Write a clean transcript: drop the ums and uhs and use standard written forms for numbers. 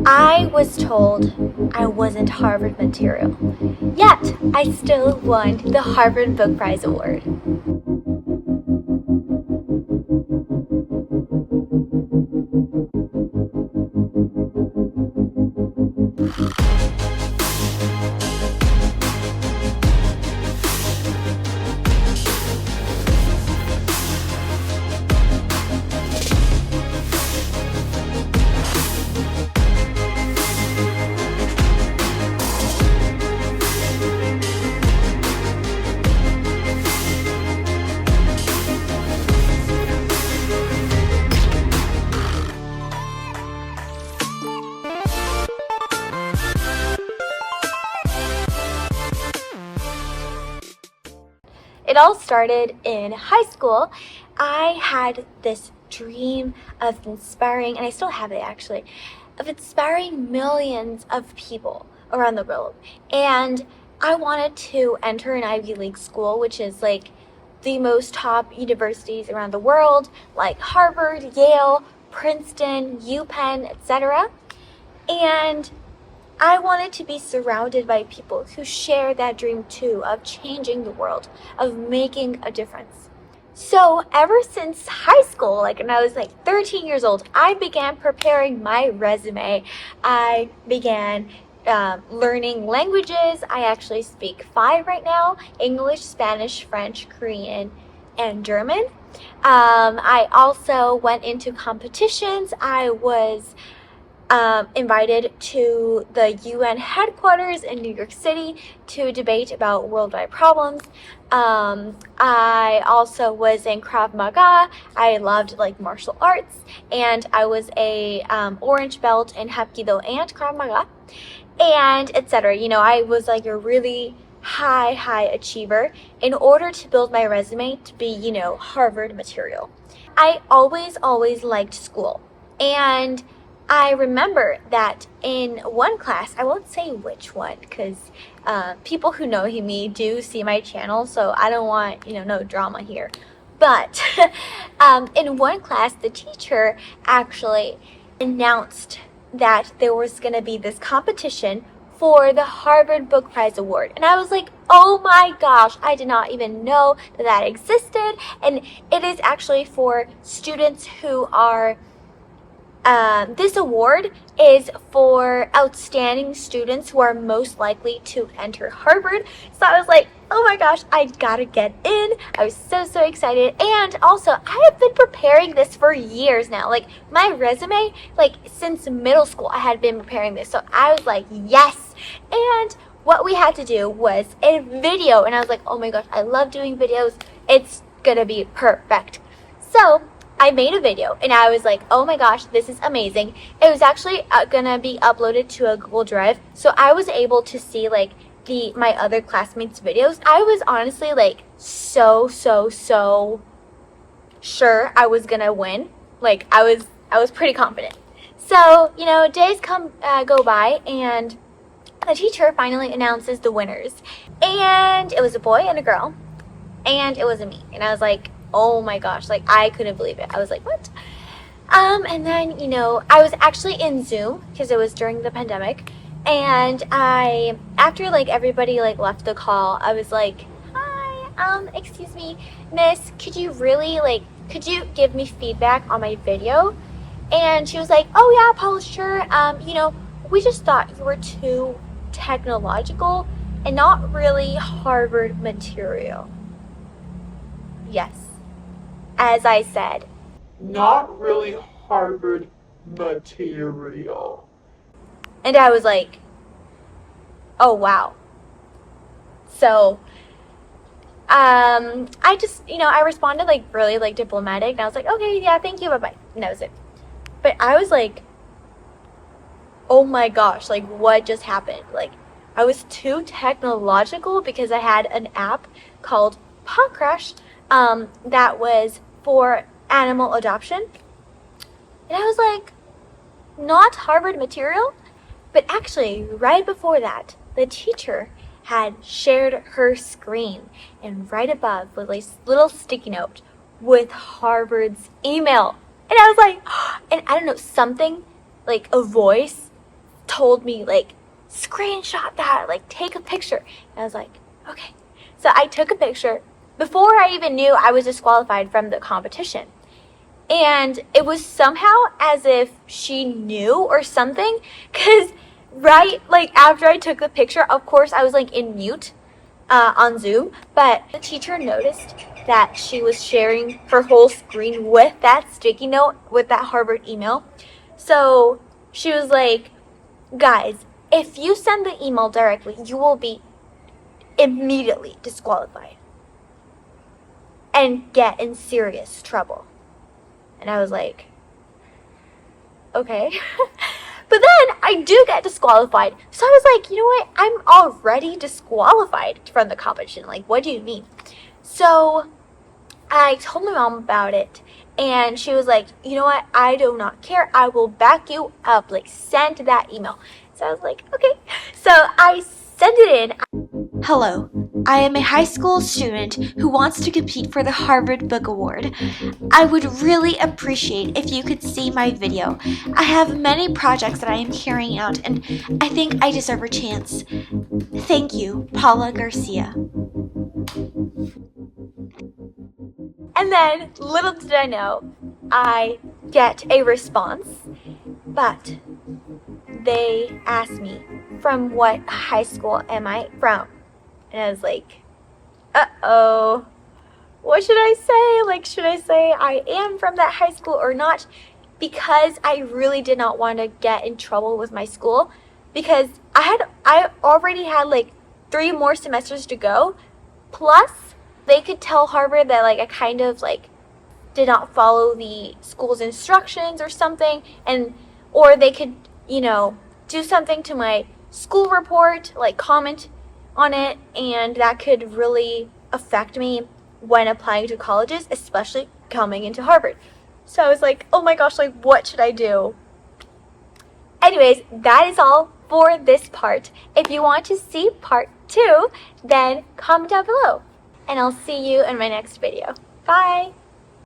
I was told I wasn't Harvard material, yet I still won the Harvard Book Prize Award. It all started in high school. I had this dream of inspiring, and I still have it actually, of inspiring millions of people around the world. And I wanted to enter an Ivy League school, which is like the most top universities around the world, like Harvard, Yale, Princeton, UPenn, etc. And I wanted to be surrounded by people who share that dream too, of changing the world, of making a difference. So ever since high school, like when I was like 13 years old, I began preparing my resume. I began learning languages. I actually speak 5 right now: English, Spanish, French, Korean, and German. I also went into competitions. I was invited to the UN headquarters in New York City to debate about worldwide problems. I also was in Krav Maga. I loved like martial arts, and I was a orange belt in Hapkido and Krav Maga, and etc. You know, I was like a really high achiever in order to build my resume to be, you know, Harvard material. I always liked school, and I remember that in one class, I won't say which one because people who know me do see my channel, so I don't want, no drama here. But in one class, the teacher actually announced that there was going to be this competition for the Harvard Book Prize Award. And I was like, oh my gosh, I did not even know that existed. And it is actually for students who are this award is for outstanding students who are most likely to enter Harvard. So I was like, oh my gosh, I gotta get in. I was so excited. And also, I have been preparing this for years now. Like my resume, like since middle school, I had been preparing this. So I was like, yes. And what we had to do was a video. And I was like, oh my gosh, I love doing videos. It's gonna be perfect. So I made a video and I was like, oh my gosh, this is amazing. It was actually gonna be uploaded to a Google Drive, so I was able to see like my other classmates' videos. I was honestly like so sure I was gonna win. Like I was pretty confident. So, days go by, and the teacher finally announces the winners. And it was a boy and a girl, and it wasn't me. And I was like, oh my gosh, like I couldn't believe it. I was like, what? And then, I was actually in Zoom because it was during the pandemic. And after like everybody like left the call, I was like, hi, excuse me, miss, could you give me feedback on my video? And she was like, oh yeah, Paula, sure. We just thought you were too technological and not really Harvard material. Yes. As I said, not really Harvard material. And I was like, oh wow. So I just, I responded like really like diplomatic, and I was like, okay, yeah, thank you, bye-bye. And that was it. But I was like, oh my gosh, like what just happened? Like I was too technological because I had an app called Paw Crash that was for animal adoption. And I was like, not Harvard material? But actually, right before that, the teacher had shared her screen, and right above was a little sticky note with Harvard's email. And I was like, and I don't know, something like a voice told me, like, screenshot that, like, take a picture. And I was like, okay. So I took a picture before I even knew I was disqualified from the competition. And it was somehow as if she knew or something, because right, like, after I took the picture, of course, I was, like, in mute on Zoom, but the teacher noticed that she was sharing her whole screen with that sticky note, with that Harvard email. So she was like, guys, if you send the email directly, you will be immediately disqualified and get in serious trouble. And I was like, okay. But then I do get disqualified. So I was like, you know what? I'm already disqualified from the competition. Like, what do you mean? So I told my mom about it. And she was like, you know what? I do not care. I will back you up. Like, send that email. So I was like, okay. So I sent it in. Hello, I am a high school student who wants to compete for the Harvard Book Award. I would really appreciate if you could see my video. I have many projects that I am carrying out, and I think I deserve a chance. Thank you, Paula Garcia. And then, little did I know, I get a response, but they asked me, from what high school am I from? And I was like, uh-oh, what should I say? Like, should I say I am from that high school or not? Because I really did not want to get in trouble with my school, because I already had like 3 more semesters to go. Plus, they could tell Harvard that like I kind of like did not follow the school's instructions or something, or they could, do something to my school report, like comment on it, and that could really affect me when applying to colleges, especially coming into Harvard. So I was like, oh my gosh, like, what should I do? Anyways, that is all for this part. If you want to see part 2, then comment down below, and I'll see you in my next video. Bye!